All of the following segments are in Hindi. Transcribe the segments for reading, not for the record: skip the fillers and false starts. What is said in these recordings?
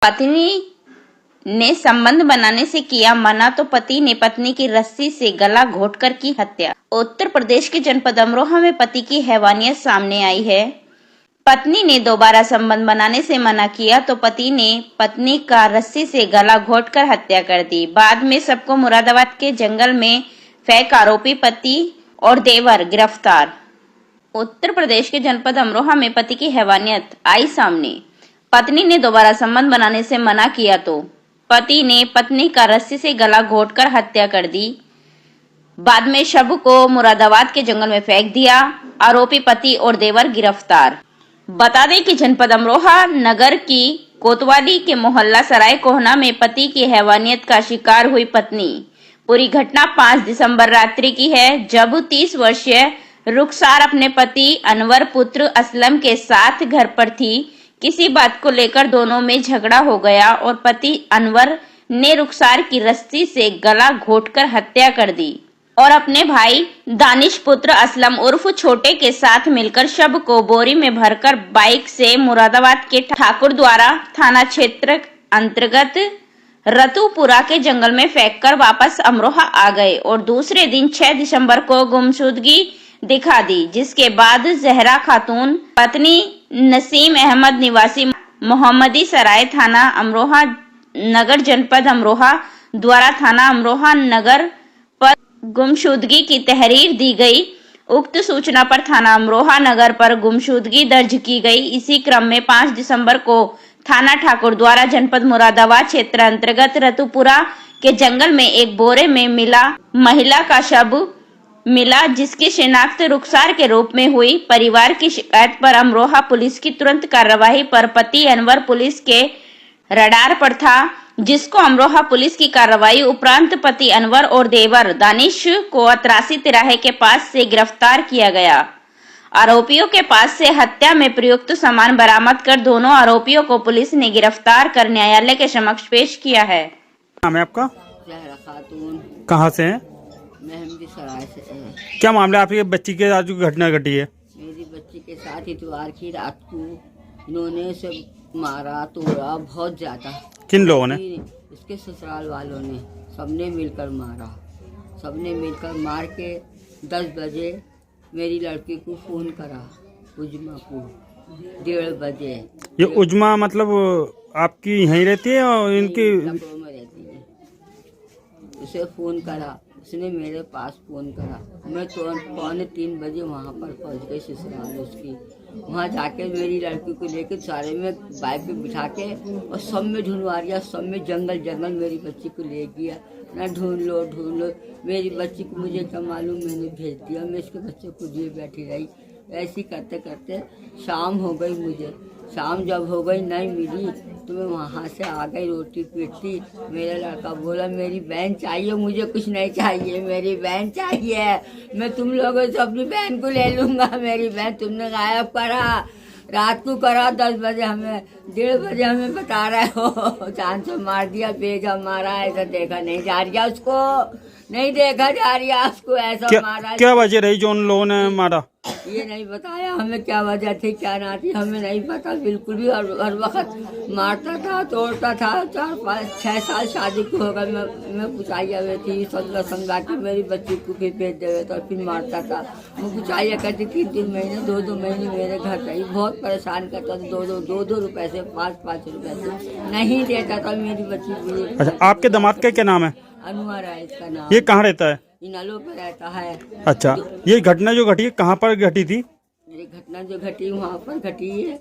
पत्नी ने संबंध बनाने से किया मना तो पति ने पत्नी की रस्सी से गला घोंटकर की हत्या। उत्तर प्रदेश के जनपद अमरोहा में पति की हैवानियत सामने आई है। पत्नी ने दोबारा संबंध बनाने से मना किया तो पति ने पत्नी का रस्सी से गला घोंटकर हत्या कर दी। बाद में सबको मुरादाबाद के जंगल में फेंक आरोपी पति और देवर गिरफ्तार। उत्तर प्रदेश के जनपद अमरोहा में पति की हैवानियत आई सामने। पत्नी ने दोबारा संबंध बनाने से मना किया तो पति ने पत्नी का रस्सी से गला घोंटकर हत्या कर दी। बाद में शव को मुरादाबाद के जंगल में फेंक दिया। आरोपी पति और देवर गिरफ्तार। बता दें कि जनपद अमरोहा नगर की कोतवाली के मोहल्ला सराय कोहना में पति की हैवानियत का शिकार हुई पत्नी। पूरी घटना 5 दिसंबर रात्रि की है, जब 30 वर्षीय रुखसार अपने पति अनवर पुत्र असलम के साथ घर पर थी। किसी बात को लेकर दोनों में झगड़ा हो गया और पति अनवर ने रुखसार की रस्सी से गला घोंटकर हत्या कर दी और अपने भाई दानिश पुत्र असलम उर्फ छोटे के साथ मिलकर शव को बोरी में भरकर बाइक से मुरादाबाद के ठाकुरद्वारा थाना क्षेत्र अंतर्गत रतुपुरा के जंगल में फेंककर वापस अमरोहा आ गए और दूसरे दिन 6 दिसंबर को गुमशुदगी दिखा दी, जिसके बाद जहरा खातून पत्नी नसीम अहमद निवासी मोहम्मदी सराय थाना अमरोहा नगर जनपद अमरोहा द्वारा थाना अमरोहा नगर पर गुमशुदगी की तहरीर दी गई। उक्त सूचना पर थाना अमरोहा नगर पर गुमशुदगी दर्ज की गई। इसी क्रम में 5 दिसंबर को थाना ठाकुर द्वारा जनपद मुरादाबाद क्षेत्र अंतर्गत रतुपुरा के जंगल में एक बोरे में मिला महिला का शव मिला, जिसकी शिनाख्त रुखसार के रूप में हुई। परिवार की शिकायत पर अमरोहा पुलिस की तुरंत कार्रवाई पर पति अनवर पुलिस के रडार पर था, जिसको अमरोहा पुलिस की कार्रवाई उपरांत पति अनवर और देवर दानिश को 83 तिराहे के पास से गिरफ्तार किया गया। आरोपियों के पास से हत्या में प्रयुक्त सामान बरामद कर दोनों आरोपियों को पुलिस ने गिरफ्तार कर न्यायालय के समक्ष पेश किया है। नाम है आपका? जहरा खातून। कहाँ से हैं? मेहंदी सराय से है। क्या मामला आपकी बच्ची के साथ जो घटना घटी है? मेरी बच्ची के साथ इतवार की रात को इन्होंने उसे मारा तोड़ा बहुत ज्यादा। किन लोगों ने? इसके ससुराल वालों ने सबने मिलकर मारा। सबने मिलकर मार के 10 बजे मेरी लड़की को फोन करा, उजमा को 1:30 बजे। ये उजमा मतलब आपकी यहीं रहती है और इनकी लखनऊ में रहती है। उसे फोन करा, उसने मेरे पास फोन करा। मैं तो 2:45 बजे वहाँ पर पहुँच गई ससुराल उसकी। वहाँ जाके मेरी लड़की को लेकर सारे में बाइक पे बिठा के और सब में ढूंढवा दिया। सब में जंगल जंगल मेरी बच्ची को ले गया ना। ढूंढ लो मेरी बच्ची को मुझे क्या मालूम, मैंने भेज दिया। मैं इसके बच्चे को लिए बैठी रही। ऐसे करते करते शाम हो गई। मुझे शाम जब हो गई नहीं मिली तो मैं वहाँ से आ गई रोटी पीटती। मेरा लड़का बोला मेरी बहन चाहिए, मुझे कुछ नहीं चाहिए, मेरी बहन चाहिए। मैं तुम लोगों से अपनी बहन को ले लूँगा। मेरी बहन तुमने गायब करा, रात को करा 10 बजे, हमें 1:30 बजे हमें बता रहे हो जान से मार दिया, बेजा मारा। ऐसा देखा नहीं जा रहा उसको, नहीं देखा जा रहा उसको, ऐसा मारा। क्या वजह रही जो उन लोगों ने मारा? ये नहीं बताया हमें क्या वजह थी क्या ना थी, हमें नहीं पता बिल्कुल भी। हर वक्त मारता था तोड़ता था। 4-5-6 साल शादी को होगा। मैं पुछाइया हुई थी, समझा के मेरी बच्ची को फिर भेज दे तो फिर मारता था। मैं पुछाइया करती 3-3 महीने 2-2 महीने मेरे घर रही। बहुत परेशान करता था। 2-2 रुपए से 5-5 रुपए से नहीं देता था मेरी बच्ची को। अच्छा, आपके दामाद का क्या नाम है? अनुवर है इसका नाम। ये कहाँ रहता है? इनालो पे रहता है। अच्छा, ये घटना जो घटी है कहाँ पर घटी थी? ये घटना जो घटी वहाँ पर घटी है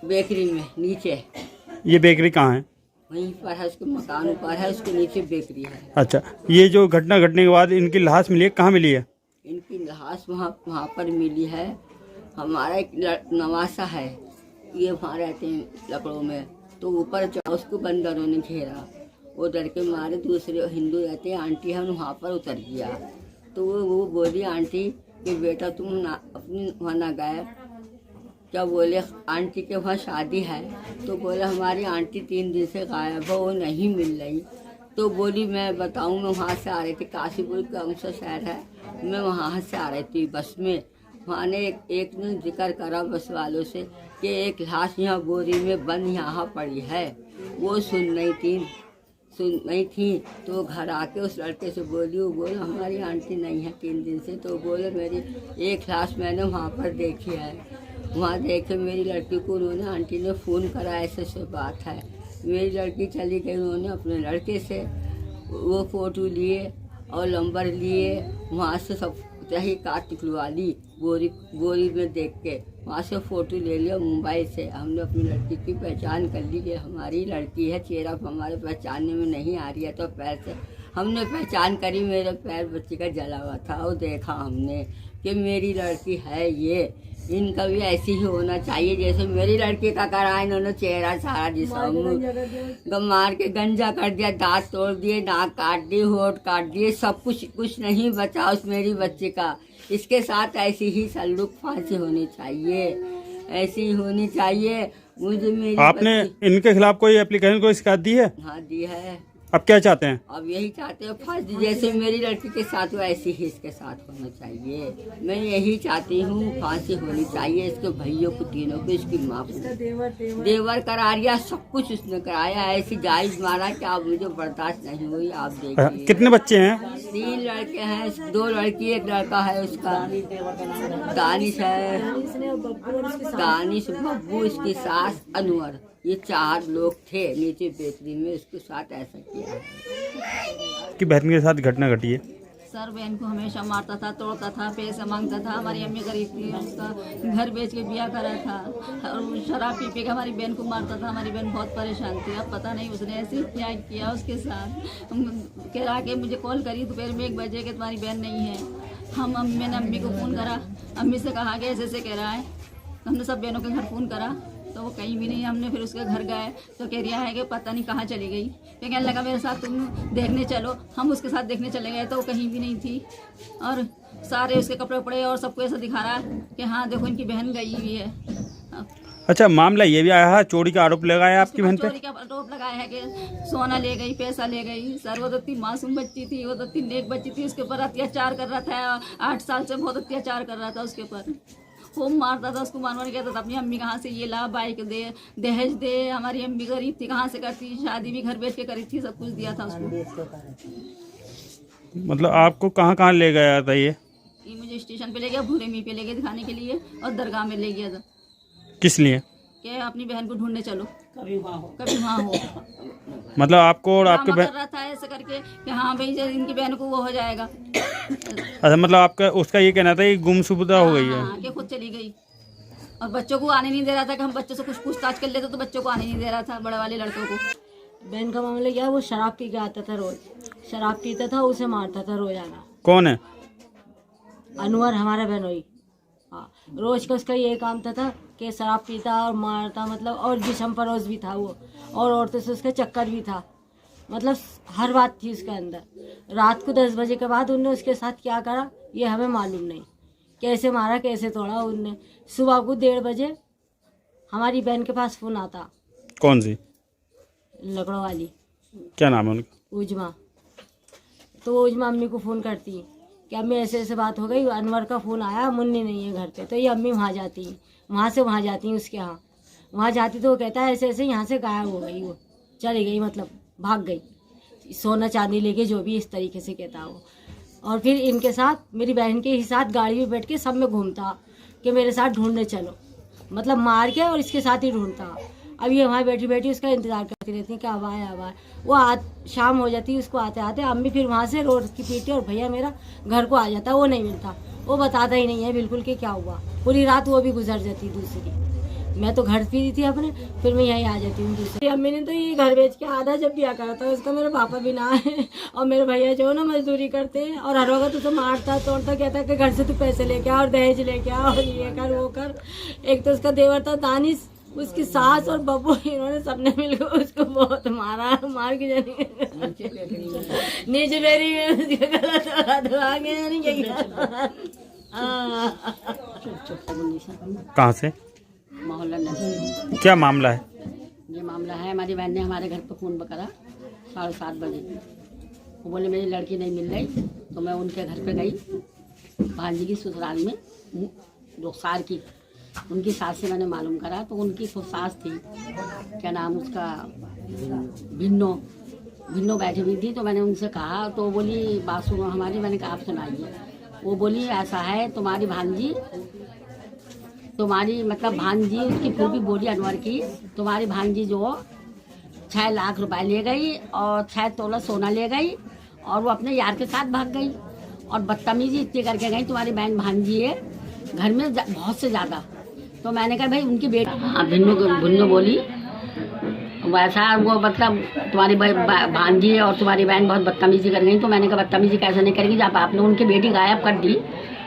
बेकरी में नीचे। ये बेकरी कहाँ है? वहीं पर है, उसके मकान ऊपर है, उसके नीचे बेकरी है। अच्छा, ये जो घटना घटने के बाद इनकी लाश मिली है, कहाँ मिली है? इनकी लाश वहाँ पर मिली है। हमारा एक नवासा है, ये वहाँ रहते हैं लकड़ों में। तो ऊपर उसको बंदरों ने घेरा, वो डर के मारे। दूसरे हिंदू रहते हैं आंटी है, वहाँ पर उतर गया। तो वो बोली आंटी कि बेटा तुम ना अपनी वहाँ ना गए क्या? बोले आंटी के वहाँ शादी है। तो बोले हमारी आंटी 3 दिन से गायब है, वो नहीं मिल रही। तो बोली मैं बताऊँ, मैं वहाँ से आ रही थी, काशीपुर कौन सा शहर है, मैं वहाँ से आ रही थी बस में। वहाँ ने एक ने जिक्र करा बस वालों से कि एक लाश यहाँ बोरी में बंद यहाँ पड़ी है। वो सुन नहीं थी तो घर आके उस लड़के से बोली, वो बोले हमारी आंटी नहीं है 3 दिन से। तो बोले मेरी एक लाश मैंने वहाँ पर देखी है। वहाँ देखे मेरी लड़की को उन्होंने आंटी ने फ़ोन करा, ऐसे बात है। मेरी लड़की चली गई, उन्होंने अपने लड़के से वो फ़ोटो लिए और नंबर लिए, वहाँ से सब ही काट निकलवा ली बोरी में देख के। वहाँ से फ़ोटो ले लिया मोबाइल से। हमने अपनी लड़की की पहचान कर ली कि हमारी लड़की है। चेहरा हमारे पहचानने में नहीं आ रही है तो पैर से हमने पहचान करी। मेरे पैर बच्ची का जला हुआ था और देखा हमने कि मेरी लड़की है ये। इनका भी ऐसी ही होना चाहिए जैसे मेरी लड़की का करा। इन्होंने चेहरा सारा जिसम मार के गंजा कर दिया, दांत तोड़ दिए, नाक काट दी, होठ काट दिए, सब कुछ नहीं बचा उस मेरी बच्ची का। इसके साथ ऐसी ही सल्लुक फांसी होनी चाहिए, ऐसी ही होनी चाहिए। मुझे मेरी आपने इनके खिलाफ कोई एप्लीकेशन, कोई शिकायत दी है? हाँ दी है। अब क्या चाहते हैं? अब यही चाहते हो फांसी जैसे मेरी लड़की के साथ वैसे ही इसके साथ होना चाहिए। मैं यही चाहती हूँ, फांसी होनी चाहिए इसके भैयों को, तीनों को, इसकी माँ को। देवर करा रिया, सब कुछ उसने कराया। ऐसी जायज मारा कि आप मुझे बर्दाश्त नहीं हुई। आप देखिए कितने बच्चे हैं? 3 लड़के हैं, 2 लड़की, 1 लड़का है उसका। दानिश है, दानिश, बब्बू, इसकी सास, अनवर। ये 4 लोग थे नीचे बेकरी में। उसके साथ ऐसा किया है कि बहन के साथ घटना घटी है। सर बहन को हमेशा मारता था, तोड़ता था, पैसे मांगता था। हमारी अम्मी गरीब थी, उसका घर बेच के ब्याह करा था और शराब पी के हमारी बहन को मारता था। हमारी बहन बहुत परेशान थी। अब पता नहीं उसने ऐसे क्या किया उसके साथ। कह रहा कि मुझे कॉल करी दोपहर में 1 बजे कि तुम्हारी बहन नहीं है। मैंने अम्मी को फ़ोन करा, अम्मी से कहा कि ऐसे कह रहा है। हमने सब बहनों के घर फ़ोन करा तो वो कहीं भी नहीं। हमने फिर उसके घर गए तो कह रहा है कि पता नहीं कहाँ चली गई। फिर कहने लगा मेरे साथ तुम देखने चलो। हम उसके साथ देखने चले गए तो वो कहीं भी नहीं थी। और सारे उसके कपड़े उपड़े और सबको ऐसा दिखा रहा है कि हाँ देखो इनकी बहन गई हुई है। अच्छा, मामला ये भी आया है, चोरी का आरोप लगाया आपकी बहन पे? चोरी का आरोप लगाया है कि सोना ले गई, पैसा ले गई। सर वो तो इतनी मासूम बच्ची थी, वो तो इतनी नेक बच्ची थी। उसके ऊपर अत्याचार कर रहा था, 8 साल से बहुत अत्याचार कर रहा था उसके ऊपर। वो मारता था उसको, मार कहता था अपनी अम्मी कहाँ से ये ला, बाइक दे, दहेज दे। हमारी अम्मी गरीब थी, कहाँ से करती, शादी भी घर बेच के करी थी, सब कुछ दिया था उसको। मतलब आपको कहाँ कहाँ ले गया था ये? मुझे स्टेशन पे ले गया, भूरे मी पे ले गया दिखाने के लिए और दरगाह में ले गया था। किस लिए? कि अपनी बहन को ढूंढने चलो, कभी वहाँ हो। मतलब आपको और आपके कर रहा था ऐसे करके कि हाँ भाई इनकी बहन को वो हो जाएगा। अच्छा, मतलब आपका उसका ये कहना था कि गुमशुदा हो गई है? कि खुद चली गई और बच्चों को आने नहीं दे रहा था कि हम बच्चों से कुछ पूछताछ कर लेते तो बच्चों को आने नहीं दे रहा था, बड़े वाले लड़कों को। बहन का मामला क्या है, वो शराब पी के आता था रोज, शराब पीता था, उसे मारता था रोजाना। कौन है? अनवर, हमारा बहनोई। हाँ, रोज का उसका ये काम था कि शराब पीता और मारता, मतलब और जिस्म फरोज भी था वो, और औरतों से उसका चक्कर भी था। मतलब हर बात थी उसके अंदर। रात को 10 बजे के बाद उनने उसके साथ क्या करा ये हमें मालूम नहीं, कैसे मारा कैसे तोड़ा उनने। सुबह को 1:30 बजे हमारी बहन के पास फ़ोन आता। कौन सी? लकड़ों वाली। क्या नाम है उनका? उजमा। तो वो उजमा अम्मी को फ़ोन करती कि अम्मी ऐसे ऐसे बात हो गई, अनवर का फ़ोन आया, मुन्नी नहीं है घर पे। तो ये अम्मी वहाँ जाती हैं, वहाँ से वहाँ जाती हैं उसके यहाँ। वहाँ जाती तो वो कहता है ऐसे ऐसे यहाँ से गायब हो गई, वो चली गई, मतलब भाग गई, सोना चांदी लेके, जो भी इस तरीके से कहता वो। और फिर इनके साथ, मेरी बहन के ही साथ गाड़ी में बैठ के सब में घूमता कि मेरे साथ ढूंढने चलो, मतलब मार के और इसके साथ ही ढूंढता। अब ये वहाँ बैठी बैठी उसका इंतज़ार करती रहती है कि अब आए अब आए। वो शाम हो जाती है उसको आते आते। अम्मी फिर वहाँ से रोड की पीटी और भैया मेरा घर को आ जाता, वो नहीं मिलता, वो बताता ही नहीं है बिल्कुल कि क्या हुआ। पूरी रात वो भी गुजर जाती दूसरी। मैं तो घर पी थी अपने, फिर मैं यहीं आ जाती हूँ दूसरी। अम्मी ने तो ये घर बेच के आधा जब ब्याह करा था उसका, मेरे पापा भी ना है और मेरे भैया जो ना मजदूरी करते हैं, और हर वक्त उसे मारता तोड़ता, कहता कि घर से तू पैसे लेके आ और दहेज लेके आ और ये कर वो कर। एक तो उसका देवर था दानिश, उसकी सास और बब्बू, इन्होंने सबने मिलकर उसको बहुत मारा, मार के नीचे मेरी कहाँ से? मोहल्ला नगर। क्या मामला है? ये मामला है, हमारी बहन ने हमारे घर पर फ़ोन करा 7:30 बजे। वो बोले मेरी लड़की नहीं मिल रही, तो मैं उनके घर पे गई, भांजी की ससुराल में रुखसार की, उनकी सास से मैंने मालूम करा तो उनकी तो सास थी, क्या नाम उसका, भिन्नो बैठी हुई थी। तो मैंने उनसे कहा तो बोली बात सुनो हमारी। मैंने कहा आप सुनाइए। वो बोली ऐसा है तुम्हारी भांजी, तुम्हारी मतलब भांजी, उसकी पूरी बोली अनवर की, तुम्हारी भांजी जो 6 लाख रुपए ले गई और 6 तोला सोना ले गई और वो अपने यार के साथ भाग गई और बदतमीजी इतनी करके गई। तुम्हारी बहन भांजी है घर में बहुत से ज़्यादा। तो मैंने कहा भाई उनकी बेटी, हाँ भिन्नो बोली वैसा, वो मतलब तुम्हारी भांजी है और तुम्हारी बहन बहुत बदतमीजी कर गई। तो मैंने कहा बदतमीजी कैसे नहीं करेगी जब आपने उनकी बेटी गायब कर दी,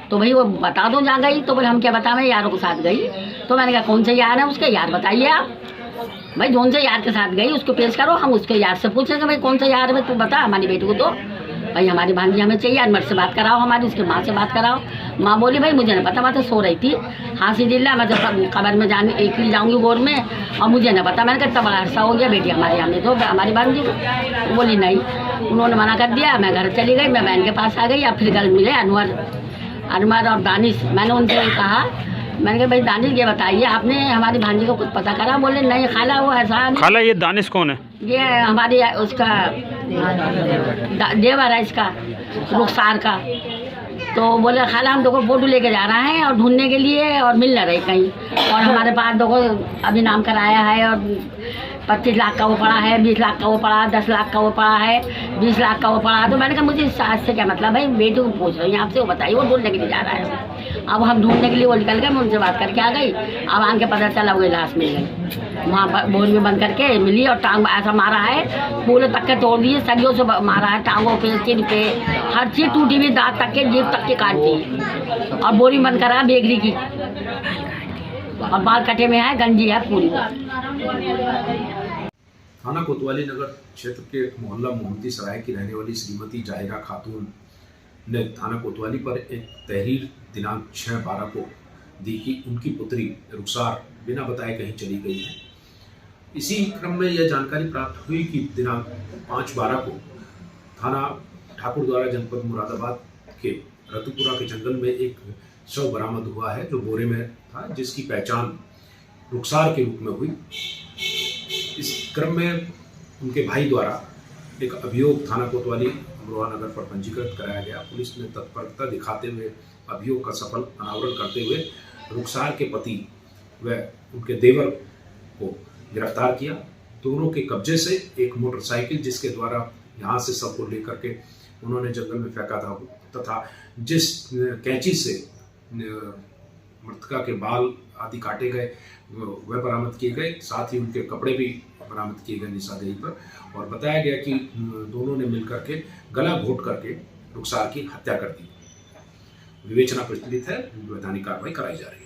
तो भाई वो बता दो जहाँ गई। तो बोले हम क्या बताएं, यारों के साथ गई। तो मैंने कहा कौन से यार है उसके, यार बताइए आप भाई, कौन से यार के साथ गई उसको पेश करो, हम उसके यार से पूछेंगे भाई कौन सा यार है, तू बता हमारी बेटी को। तो भाई हमारी भांजी हमें चाहिए, अनवर से बात कराओ, हमारी उसकी माँ से बात कराओ। माँ बोली भाई मुझे नहीं पता, मैं तो सो रही थी, हाँसी जिल्ला, मैं तो कबर में जाने एक ही जाऊँगी गोर में और मुझे नहीं पता। मैंने कहा इतना बड़ा अरसा हो गया बेटी हमारे यहाँ में तो हमारी भांजी को। बोली नहीं, उन्होंने मना कर दिया। मैं घर चली गई, मैं बहन के पास आ गई। अब फिर कल मिले अनवर और दानिश। मैंने उनसे कहा, मैंने कहा भाई दानिश ये बताइए आपने हमारी भांजी को कुछ पता करा? बोले नहीं खाला वो ऐसा। खाला ये दानिश कौन है? ये हमारी उसका देवर है इसका, रुखसार का। तो बोले खाला हम देखो फोटो लेके जा रहे हैं और ढूंढने के लिए और मिल न रही कहीं, और हमारे पास देखो अभी नाम कराया है और 25 लाख का वो पड़ा है, 20 लाख का वो पड़ा, 10 लाख का वो पड़ा है, 20 लाख का वो पड़ा। तो मैंने कहा मुझे इस सास से क्या मतलब भाई, बेटी को पूछ रही हूँ आपसे, वो बताइए वो ढूंढने के लिए जा रहा है। अब हम ढूंढने के लिए वो निकल गए, मैं उनसे बात करके आ गई। अब आन के पता चला वो लाश मिल गई, वहाँ बोरी में बंद करके मिली और टांग ऐसा मारा है, पूरे तक के तोड़ दिए, सरियों से मारा है, टांगों पे, सिर पे, हर चीज टूटी हुई, दांत तक के, जीभ तक के काट दी और बोरी बंद करा बेगरी की, और बाल कटे में है, गंजी है पूरी। थाना कोतवाली नगर क्षेत्र के मोहल्ला मोहम्मदी सराय की रहने वाली श्रीमती जाहिरा खातून ने थाना कोतवाली पर एक तहरीर दिनांक 6/12 को दी कि उनकी पुत्री रुखसार बिना बताए कहीं चली गई है। इसी क्रम में यह जानकारी प्राप्त हुई कि दिनांक 5/12 को थाना ठाकुरद्वारा जनपद मुरादाबाद के रतुपुरा के जंगल में एक शव बरामद हुआ है जो बोरे में था, जिसकी पहचान रुखसार के रूप में हुई। इस क्रम में उनके भाई द्वारा एक अभियोग थाना कोतवाली अमरोहा नगर पर पंजीकृत कराया गया। पुलिस ने तत्परता दिखाते हुए अभियोग का सफल अनावरण करते हुए रुखसार के पति व उनके देवर को गिरफ्तार किया। दोनों के कब्जे से एक मोटरसाइकिल, जिसके द्वारा यहाँ से सब को लेकर के उन्होंने जंगल में फेंका था, तथा जिस कैंची से मृतका के बाल आदि काटे गए वह बरामद किए गए। साथ ही उनके कपड़े भी बरामद किए गए निशानदेही पर, और बताया गया कि दोनों ने मिलकर के गला घोट करके रुखसार की हत्या कर दी। विवेचना प्रचलित है, वैधानिक कार्रवाई कराई जा रही है।